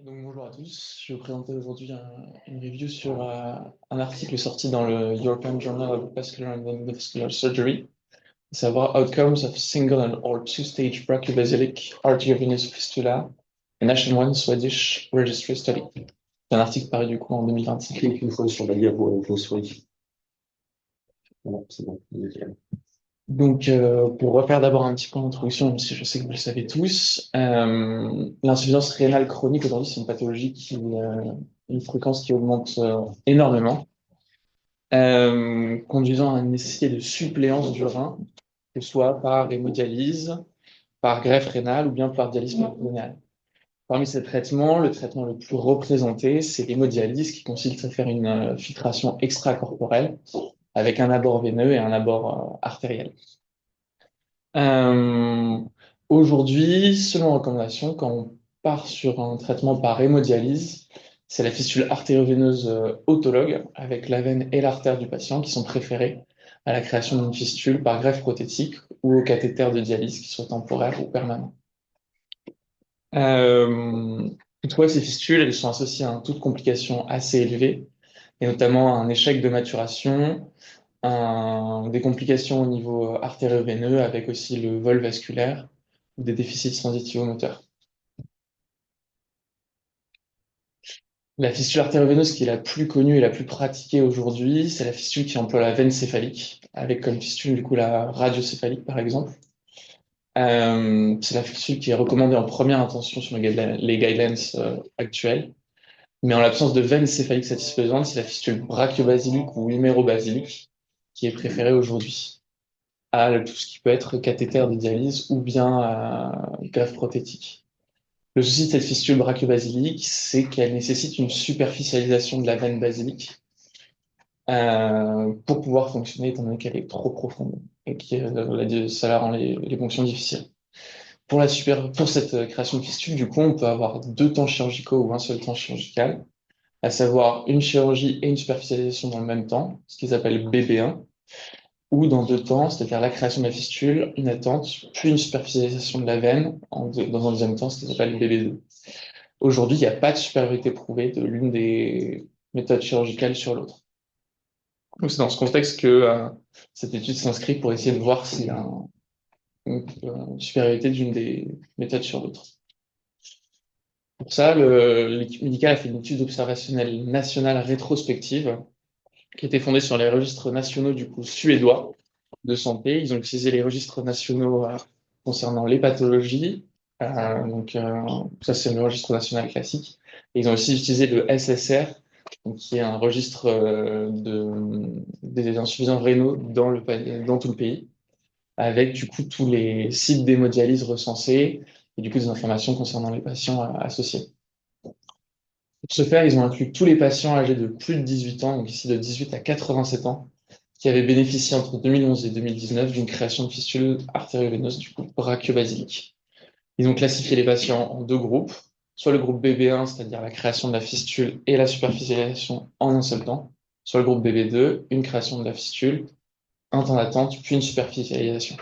Donc, bonjour à tous, je vais vous présenter aujourd'hui une review sur un article sorti dans le European Journal of Vascular and Endovascular Surgery, à savoir Outcomes of Single and or Two-Stage Brachybasilic Arteriovenous Fistula, a Nationwide Swedish Registry Study. C'est un article paru du coup en 2025. Clique une fois sur la diapo avec le souris. Voilà, c'est bon. Donc, pour refaire d'abord un petit point d'introduction, même si je sais que vous le savez tous, l'insuffisance rénale chronique aujourd'hui, c'est une pathologie une fréquence qui augmente énormément, conduisant à une nécessité de suppléance du rein, que ce soit par hémodialyse, par greffe rénale ou bien par dialyse péritonéale. Parmi ces traitements, le traitement le plus représenté, c'est l'hémodialyse, qui consiste à faire une filtration extracorporelle avec un abord veineux et un abord artériel. Euh, Aujourd'hui, selon recommandation, quand on part sur un traitement par hémodialyse, c'est la fistule artério-veineuse autologue avec la veine et l'artère du patient qui sont préférés à la création d'une fistule par greffe prothétique ou au cathéter de dialyse qui soit temporaire ou permanent. Euh, Toutefois, ces fistules, elles sont associées à un taux de complications assez élevé, et notamment à un échec de maturation, des complications au niveau artério-veineux avec aussi le vol vasculaire ou des déficits sensitivo-moteurs. La fistule artério-veineuse qui est la plus connue et la plus pratiquée aujourd'hui, c'est la fistule qui emploie la veine céphalique, avec comme fistule du coup la radiocéphalique par exemple. C'est la fistule qui est recommandée en première intention sur les guidelines actuels. Mais en l'absence de veine céphalique satisfaisante, c'est la fistule brachiobasilique ou humérobasilique qui est préférée aujourd'hui à tout ce qui peut être cathéter de dialyse ou bien greffe prothétique. Le souci de cette fistule brachiobasilique, c'est qu'elle nécessite une superficialisation de la veine basilique pour pouvoir fonctionner, étant donné qu'elle est trop profonde et que ça rend les fonctions difficiles. Pour cette création de fistule, du coup, on peut avoir deux temps chirurgicaux ou un seul temps chirurgical, à savoir une chirurgie et une superficialisation dans le même temps, ce qu'ils appellent BB1, ou dans deux temps, c'est-à-dire la création de la fistule, une attente, puis une superficialisation de la veine dans un deuxième temps, ce qu'ils appellent BB2. Aujourd'hui, il n'y a pas de supériorité prouvée de l'une des méthodes chirurgicales sur l'autre. Donc, c'est dans ce contexte que cette étude s'inscrit pour essayer de voir s'il y a une supériorité d'une des méthodes sur l'autre. Pour ça, l'équipe médicale a fait une étude observationnelle nationale rétrospective qui était fondée sur les registres nationaux du coup suédois de santé. Ils ont utilisé les registres nationaux concernant les pathologies. Ça, c'est le registre national classique. Et ils ont aussi utilisé le SSR, donc, qui est un registre des insuffisants rénaux dans tout le pays, avec du coup tous les sites d'hémodialyse recensés et du coup des informations concernant les patients associés. Pour ce faire, ils ont inclus tous les patients âgés de plus de 18 ans, donc ici de 18 à 87 ans, qui avaient bénéficié entre 2011 et 2019 d'une création de fistule artério-veineuse du coup brachiobasilique. Ils ont classifié les patients en deux groupes, soit le groupe BB1, c'est-à-dire la création de la fistule et la superficialisation en un seul temps, soit le groupe BB2, une création de la fistule, un temps d'attente, puis une superficialisation.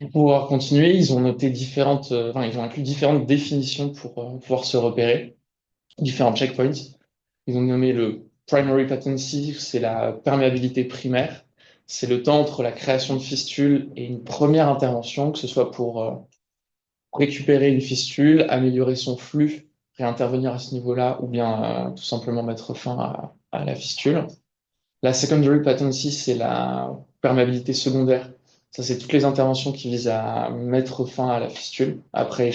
Pour pouvoir continuer, ils ont noté ils ont inclus différentes définitions pour pouvoir se repérer, différents checkpoints. Ils ont nommé le primary patency, c'est la perméabilité primaire. C'est le temps entre la création de fistule et une première intervention, que ce soit pour récupérer une fistule, améliorer son flux, réintervenir à ce niveau-là, ou bien tout simplement mettre fin à la fistule. La secondary patency, c'est la perméabilité secondaire. Ça, c'est toutes les interventions qui visent à mettre fin à la fistule après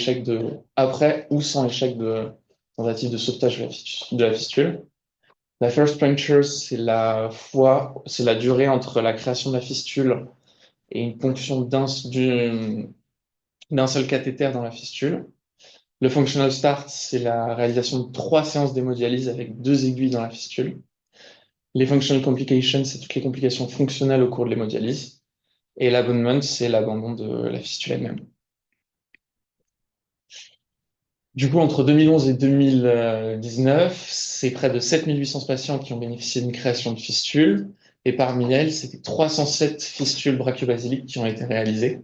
ou sans échec de tentative de sauvetage de la fistule. La first puncture, c'est la durée entre la création de la fistule et une ponction d'un seul cathéter dans la fistule. Le functional start, c'est la réalisation de 3 séances d'hémodialyse avec 2 aiguilles dans la fistule. Les functional complications, c'est toutes les complications fonctionnelles au cours de l'hémodialyse. Et l'abandonment, c'est l'abandon de la fistule elle-même. Du coup, entre 2011 et 2019, c'est près de 7800 patients qui ont bénéficié d'une création de fistule. Et parmi elles, c'était 307 fistules brachiobasiliques qui ont été réalisées.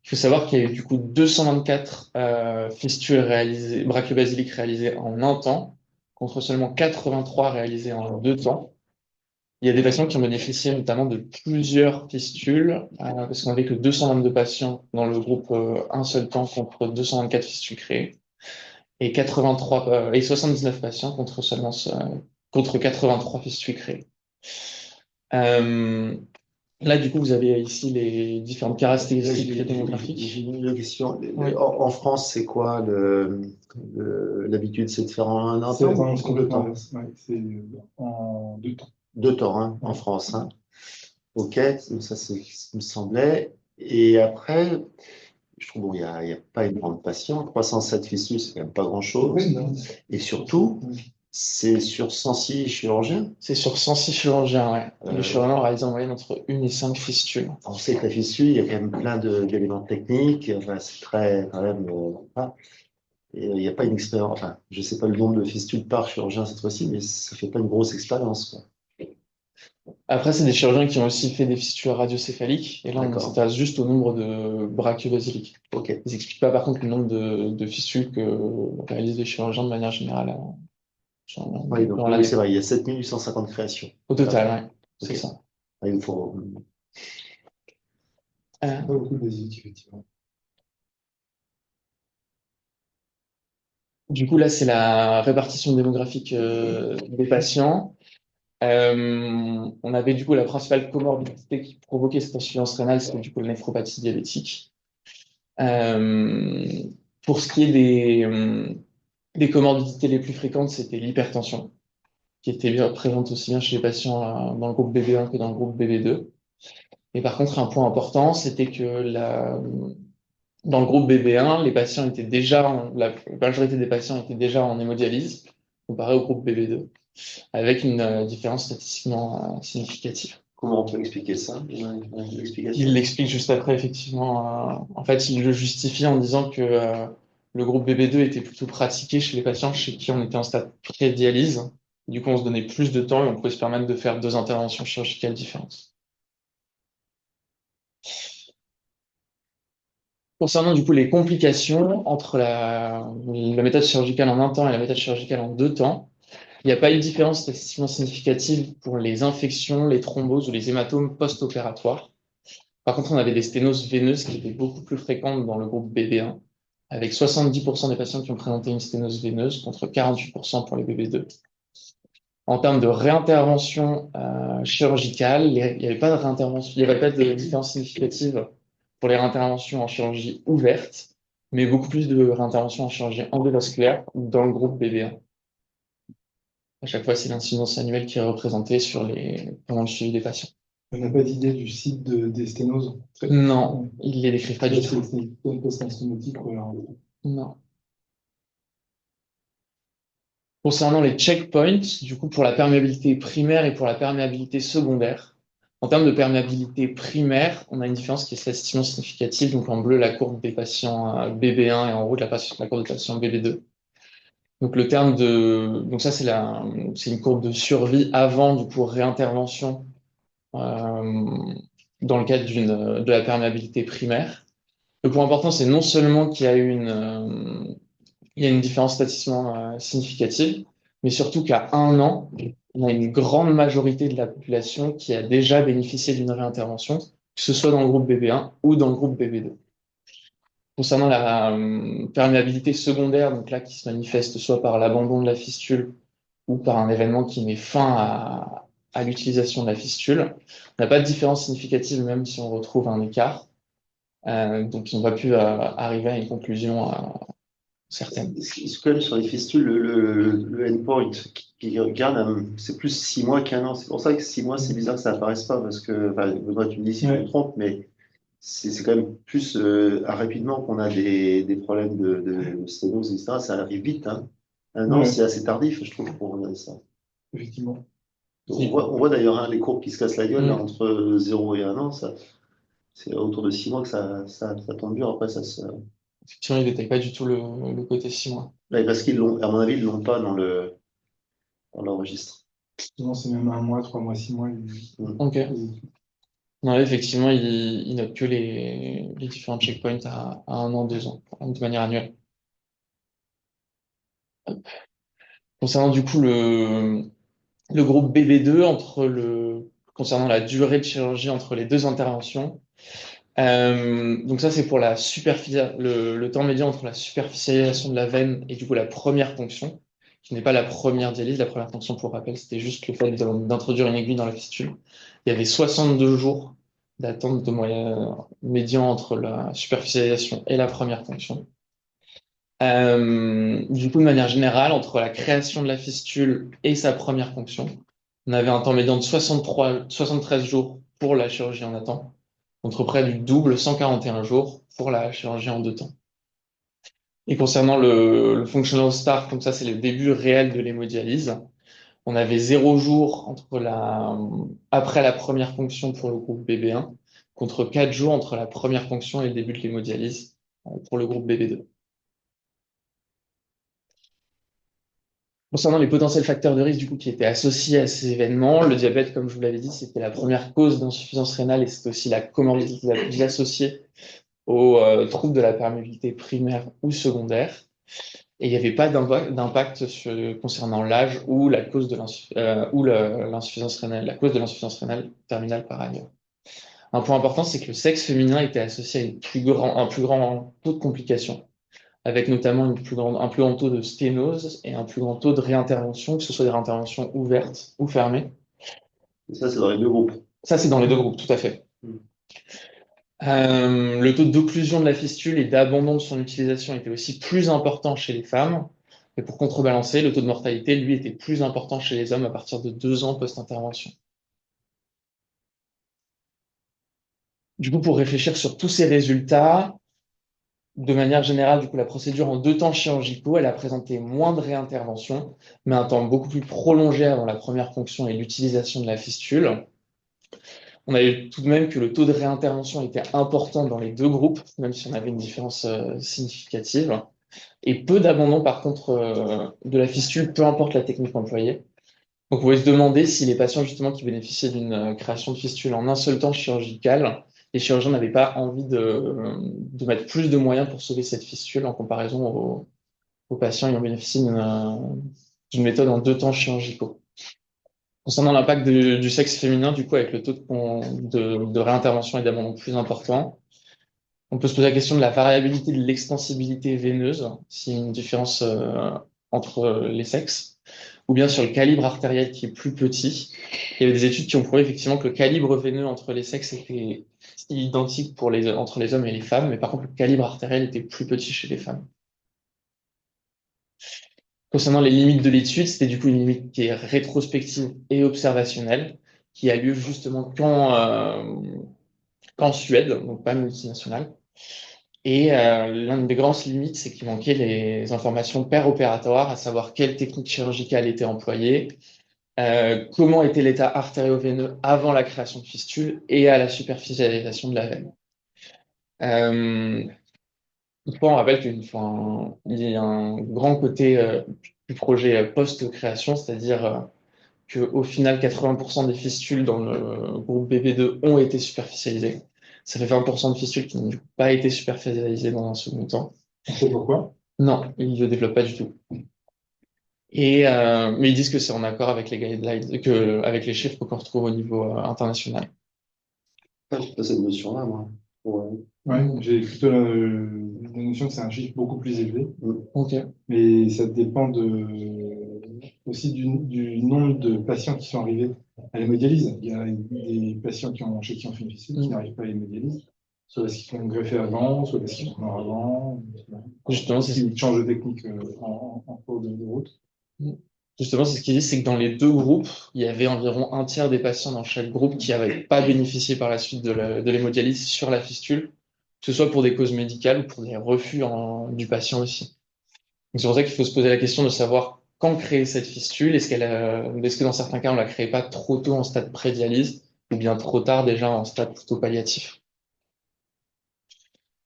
Il faut savoir qu'il y a eu du coup 224 fistules réalisées, brachiobasiliques réalisées en un temps, contre seulement 83 réalisées en 2 temps. Il y a des patients qui ont bénéficié notamment de plusieurs fistules, parce qu'on n'avait que 222 patients dans le groupe un seul temps contre 224 fistules créées, et 83 et 79 patients contre 83 fistules créées. Euh, Là, du coup, vous avez ici les différentes caractéristiques J'ai démographiques. une question. Oui. En France, c'est quoi l'habitude? C'est de faire en un C'est temps ou en deux complètement temps? inverse. Ouais, c'est en 2 temps. Deux temps, hein, en Ouais. France. Hein. Ok, ça c'est ce qui me semblait. Et après, je trouve bon, il y a pas énormément de patients. 307 fistules, c'est quand même pas grand-chose. Oui, non. Et surtout, Oui. c'est sur 106 chirurgiens. C'est sur 106 chirurgiens, ouais. Les Euh, chirurgiens réalisent en moyenne entre 1 et 5 fistules. on sait que la fistule, il y a quand même plein d'éléments techniques. Enfin, c'est très, quand même, voilà. Et il n'y a pas une expérience. Enfin, je sais pas le nombre de fistules par chirurgien cette fois-ci, mais ça fait pas une grosse expérience, quoi. Après, c'est des chirurgiens qui ont aussi fait des fistules radiocéphaliques. Et là, on D'accord. s'intéresse juste au nombre de brachiobasiliques. Ok. Ils n'expliquent pas, par contre, le nombre de fistules que réalisent les chirurgiens de manière générale Oui, donc dans oui, l'année. c'est vrai, il y a 7850 créations. Au Tout à total, fait. ouais. C'est Ok. ça. Ah, il faut. Euh, Pas beaucoup de basiques, effectivement. du coup, là, c'est la répartition démographique des patients. On avait du coup la principale comorbidité qui provoquait cette insuffisance rénale, c'était du coup la néphropathie diabétique. Euh, pour ce qui est des comorbidités les plus fréquentes, c'était l'hypertension, qui était bien présente aussi bien chez les patients dans le groupe BB1 que dans le groupe BB2. Et par contre, un point important, c'était que dans le groupe BB1, les patients étaient déjà, la majorité des patients étaient déjà en hémodialyse, comparé au groupe BB2, avec une différence statistiquement significative. Comment on peut expliquer ça? Une Il explication? l'explique juste après, effectivement. En fait, il le justifie en disant que le groupe BB2 était plutôt pratiqué chez les patients chez qui on était en stade pré-dialyse. Du coup, on se donnait plus de temps et on pouvait se permettre de faire 2 interventions chirurgicales différentes. Concernant du coup les complications entre la méthode chirurgicale en un temps et la méthode chirurgicale en 2 temps, il n'y a pas eu de différence statistiquement significative pour les infections, les thromboses ou les hématomes post-opératoires. Par contre, on avait des sténoses veineuses qui étaient beaucoup plus fréquentes dans le groupe BB1, avec 70% des patients qui ont présenté une sténose veineuse contre 48% pour les BB2. En termes de réintervention chirurgicale, il n'y avait pas de réintervention, il n'y avait pas de différence significative pour les réinterventions en chirurgie ouverte, mais beaucoup plus de réinterventions en chirurgie endovasculaire dans le groupe BB1. À chaque fois, c'est l'incidence annuelle qui est représentée pendant le suivi des patients. On n'a pas d'idée du site des sténoses. Non, ils ne les décrivent pas Ça, du c'est tout. une post-instomotique. Voilà. Non. Concernant les checkpoints, du coup, pour la perméabilité primaire et pour la perméabilité secondaire, en termes de perméabilité primaire, on a une différence qui est statistiquement significative. Donc, en bleu, la courbe des patients BB1 et en rouge, la courbe des patients BB2. Donc, donc ça, c'est une courbe de survie avant, du coup, réintervention, euh, dans le cadre de la perméabilité primaire. Le point important, c'est non seulement qu'il y a il y a une différence statistiquement significative, mais surtout qu'à 1 an, on a une grande majorité de la population qui a déjà bénéficié d'une réintervention, que ce soit dans le groupe BB1 ou dans le groupe BB2. Concernant la perméabilité secondaire, donc là qui se manifeste soit par l'abandon de la fistule ou par un événement qui met fin à l'utilisation de la fistule, on n'a pas de différence significative même si on retrouve un écart. Donc on va plus arriver à une conclusion certaine. Ce que sur les fistules, le endpoint qui regarde, c'est plus 6 mois qu'un an. C'est pour ça que 6 mois, c'est bizarre que ça apparaisse pas, parce que, enfin, Benoît, tu me dis si je me Ouais. trompe, mais c'est quand même plus rapidement qu'on a des problèmes de sténose, etc. Ça arrive vite, hein. Un an, Ouais, c'est assez tardif, je trouve, pour regarder ça. effectivement. On voit d'ailleurs hein, les courbes qui se cassent la gueule là, Mm. entre 0 et 1 an, c'est autour de 6 mois que ça tombe dur. Après, Effectivement, il ne détaille pas du tout le côté 6 mois. ouais, parce qu'ils l'ont, à mon avis, ils l'ont pas dans le registre. Souvent, c'est même 1 mois, 3 mois, 6 mois. Mm. Ok. Non, effectivement, il note que les différents checkpoints à 1 an, 2 ans, de manière annuelle. Concernant du coup le groupe BB2, concernant la durée de chirurgie entre les deux interventions. Donc ça, c'est pour le temps médian entre la superficialisation de la veine et du coup la première ponction, qui n'est pas la première dialyse. La première ponction, pour rappel, c'était juste le fait d'introduire une aiguille dans la fistule. Il y avait 62 jours d'attente de moyen médian entre la superficialisation et la première ponction. Du coup, de manière générale, entre la création de la fistule et sa première ponction, on avait un temps médian de 73 jours pour la chirurgie en attente, contre près du double, 141 jours pour la chirurgie en 2 temps. Et concernant le functional start, comme ça, c'est le début réel de l'hémodialyse. On avait 0 jours après la première ponction pour le groupe BB1, contre 4 jours entre la première ponction et le début de l'hémodialyse pour le groupe BB2. Concernant les potentiels facteurs de risque du coup, qui étaient associés à ces événements, le diabète, comme je vous l'avais dit, c'était la première cause d'insuffisance rénale et c'est aussi la comorbidité la plus associée aux troubles de la perméabilité primaire ou secondaire. Et il n'y avait pas d'impact concernant l'âge ou la cause de l'insuffisance rénale, la cause de l'insuffisance rénale terminale par ailleurs. Un point important, c'est que le sexe féminin était associé à un plus grand taux de complications, avec notamment un plus grand taux de sténose et un plus grand taux de réintervention, que ce soit des réinterventions ouvertes ou fermées. Et ça, c'est dans les deux groupes. Ça, c'est dans les deux groupes, tout à fait. Mm. Le taux d'occlusion de la fistule et d'abandon de son utilisation était aussi plus important chez les femmes. Et pour contrebalancer, le taux de mortalité, lui, était plus important chez les hommes à partir de 2 ans post-intervention. Du coup, pour réfléchir sur tous ces résultats, de manière générale, du coup, la procédure en 2 temps chirurgicaux, elle a présenté moins de réintervention, mais un temps beaucoup plus prolongé avant la première ponction et l'utilisation de la fistule. On a eu tout de même que le taux de réintervention était important dans les deux groupes, même si on avait une différence significative. Et peu d'abandon, par contre, de la fistule, peu importe la technique employée. Donc, vous pouvez se demander si les patients, justement, qui bénéficiaient d'une création de fistule en un seul temps chirurgical, les chirurgiens n'avaient pas envie de mettre plus de moyens pour sauver cette fistule en comparaison aux patients ayant bénéficié d'une méthode en 2 temps chirurgicaux. Concernant l'impact du sexe féminin, du coup, avec le taux de réintervention et d'abandon plus important, on peut se poser la question de la variabilité de l'extensibilité veineuse, s'il y a une différence entre les sexes, ou bien sur le calibre artériel qui est plus petit. Il y avait des études qui ont prouvé effectivement que le calibre veineux entre les sexes était identique entre les hommes et les femmes, mais par contre, le calibre artériel était plus petit chez les femmes. Concernant les limites de l'étude, c'était du coup une limite qui est rétrospective et observationnelle, qui a lieu justement qu'en Suède, donc pas multinationale. Et l'une des grandes limites, c'est qu'il manquait les informations per-opératoire, à savoir quelle technique chirurgicale était employée, comment était l'état artério-veineux avant la création de fistule et à la superficialisation de la veine. Toutefois, on rappelle qu'il y a un grand côté du projet post-création, c'est-à-dire qu'au final, 80% des fistules dans le groupe BB2 ont été superficialisées. Ça fait 20% de fistules qui n'ont pas été superficialisées dans un second temps. On sait pourquoi? Non, ils ne le développent pas du tout. Mais ils disent que c'est en accord avec les guidelines, avec les chiffres qu'on retrouve au niveau international. J'ai pas cette notion-là, moi. Ouais, j'ai plutôt la notion que c'est un chiffre beaucoup plus élevé, Ok. mais ça dépend aussi du nombre de patients qui sont arrivés à l'hémodialyse. Il y a des patients chez qui on fait une fistule qui n'arrivent pas à l'hémodialyse, soit parce qu'ils sont greffés avant, soit parce qu'ils sont morts avant, Justement, c'est qu'ils changent de technique en cours de route. Justement, c'est ce qu'ils disent, c'est que dans les deux groupes, il y avait environ un tiers des patients dans chaque groupe qui n'avaient pas bénéficié par la suite de l'hémodialyse sur la fistule, que ce soit pour des causes médicales ou pour des refus du patient aussi. Donc c'est pour ça qu'il faut se poser la question de savoir quand créer cette fistule. Est-ce que dans certains cas, on la crée pas trop tôt en stade pré-dialyse ou bien trop tard déjà en stade plutôt palliatif?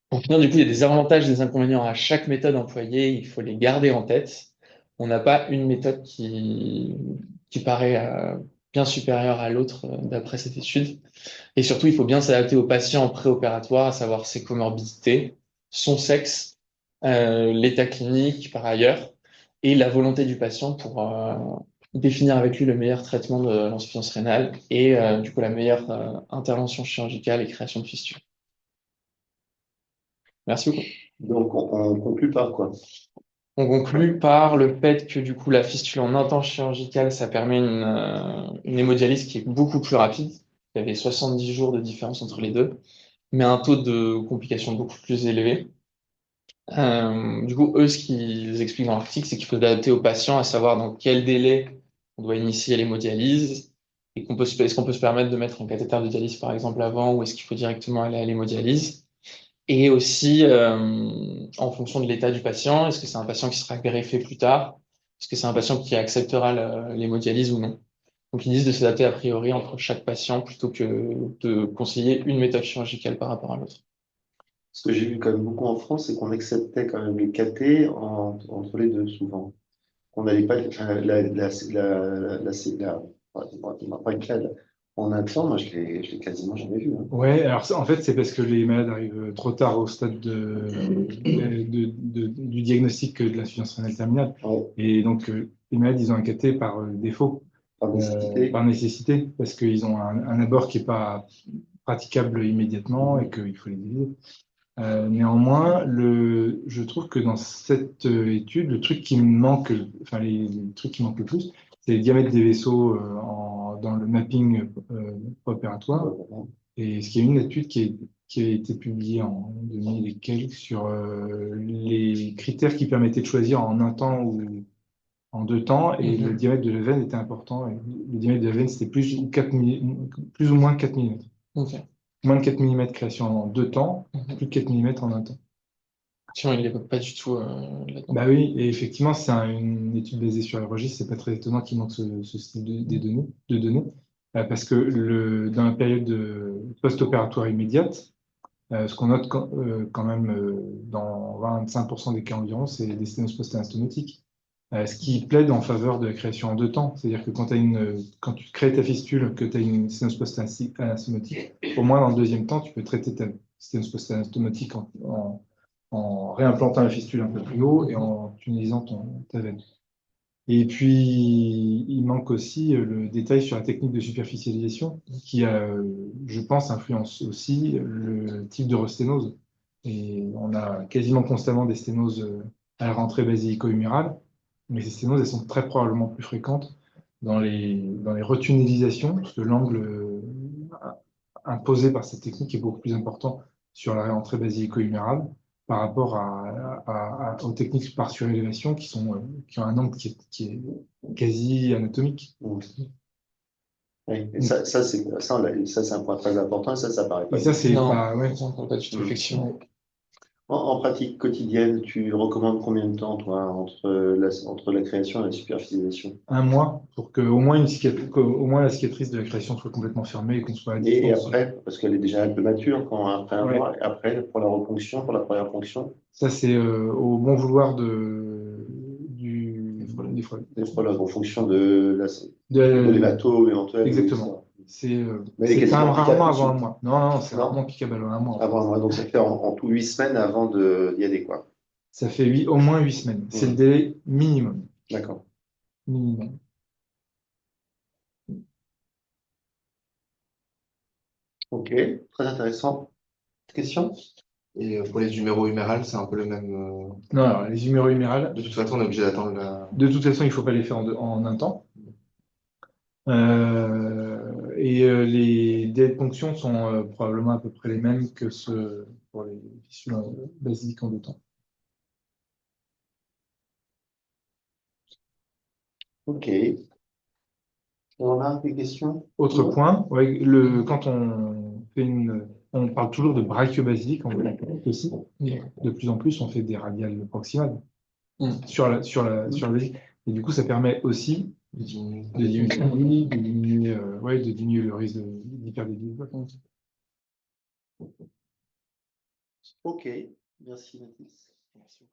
Pour finir, du coup, il y a des avantages et des inconvénients à chaque méthode employée. Il faut les garder en tête. On n'a pas une méthode qui paraît bien supérieur à l'autre d'après cette étude. Et surtout, il faut bien s'adapter au patient préopératoire, à savoir ses comorbidités, son sexe, l'état clinique par ailleurs, et la volonté du patient pour définir avec lui le meilleur traitement de l'insuffisance rénale et du coup la meilleure intervention chirurgicale et création de fistule. Merci beaucoup. Donc, on conclut par quoi? On conclut par le fait que du coup la fistule en un temps chirurgical, ça permet une hémodialyse qui est beaucoup plus rapide. Il y avait 70 jours de différence entre les deux, mais un taux de complications beaucoup plus élevé. Du coup, eux, ce qu'ils expliquent dans l'article, c'est qu'il faut adapter au patient, à savoir dans quel délai on doit initier l'hémodialyse, et est-ce qu'on peut se permettre de mettre un cathéter de dialyse par exemple avant, ou est-ce qu'il faut directement aller à l'hémodialyse. Et aussi, en fonction de l'état du patient, est-ce que c'est un patient qui sera greffé plus tard? Est-ce que c'est un patient qui acceptera l'hémodialyse ou non? Donc, ils disent de s'adapter a priori entre chaque patient plutôt que de conseiller une méthode chirurgicale par rapport à l'autre. Ce que j'ai vu quand même beaucoup en France, c'est qu'on acceptait quand même les cathés entre les deux, souvent. On n'allait pas, pas une CAD. En un temps, moi, je l'ai quasiment jamais vu, hein. Ouais, alors en fait, c'est parce que les malades arrivent trop tard au stade du diagnostic de l'insuffisance rénale terminale. Ouais, Et donc, les malades, ils ont un cathé par défaut, par nécessité. par nécessité, parce qu'ils ont un abord qui n'est pas praticable immédiatement et qu'il faut les diviser. Néanmoins, je trouve que dans cette étude, le truc qui me manque, enfin les trucs qui manquent le plus, c'est le diamètre des vaisseaux dans le mapping opératoire. Et ce qui est une étude qui a été publiée en 2000 et quelques sur les critères qui permettaient de choisir en un temps ou en deux temps, et le diamètre de la veine était important. Et le diamètre de la veine, c'était plus ou moins 4 mm. Ok. Moins de 4 mm création en deux temps, plus de 4 mm en un temps. Sinon, il ne l'évoque pas du tout là-dedans. Bah oui, et effectivement, c'est une étude basée sur les registres, c'est pas très étonnant qu'il manque ce style de données, parce que dans la période post-opératoire immédiate, ce qu'on note quand même dans 25% des cas environ, c'est des sténoses post-anastomatiques. Ce qui plaide en faveur de la création en deux temps. C'est-à-dire que quand tu crées ta fistule, que tu as une sténose post-anastomotique, au moins dans le deuxième temps, tu peux traiter ta sténose post-anastomotique en réimplantant la fistule un peu plus haut et en tunnelisant ta veine. Et puis, il manque aussi le détail sur la technique de superficialisation qui, je pense, influence aussi le type de resténose. Et on a quasiment constamment des sténoses à la rentrée basilico-humérale, mais ces sténoses, elles sont très probablement plus fréquentes dans les retunnelisations, parce que l'angle imposé par cette technique est beaucoup plus important sur la rentrée basilico-humérale par rapport aux techniques par surélévation qui ont un angle qui est quasi anatomique. Oui. Et ça, c'est un point très important, et ça paraît pas. Et ça, c'est Non, pas. Ouais. ça ne parle pas du tout, effectivement. En pratique quotidienne, tu recommandes combien de temps, toi, entre la création et la superficialisation? Un mois pour que au moins la cicatrice de la création soit complètement fermée et qu'on soit à Et distance. après, parce qu'elle est déjà un peu mature après un Ouais. mois, et après, pour la reponction, pour la première ponction, Ça, c'est au bon vouloir du néphrologue, en fonction de de- l'hématome éventuel. Exactement. C'est Mais elle est c'est quand quasiment même rarement applicable tout de avant un suite. mois. Non, non, c'est Non? rarement applicable avant un mois. Avant un mois. Donc, ça fait en tout 8 semaines avant d'y aller, quoi. Ça fait au moins 8 semaines. C'est le délai minimum. D'accord. Minimum. Ok, très intéressant. Question? Et pour les numéros humérales, c'est un peu le même. Non, alors, les huméros humérales, De toute façon, on est obligé d'attendre la. de toute façon, il ne faut pas les faire en un temps. Les délais de ponction sont probablement à peu près les mêmes que ceux pour les fistules basiques en deux temps. Ok. On a des questions? Autre Non? point, ouais, quand on parle toujours de brachiobasilique en fait, aussi. De plus en plus, on fait des radiales proximales sur la basique. Et du coup, ça permet aussi de diminuer le risque d'hyperdélie. Ok, merci Mathis. Merci.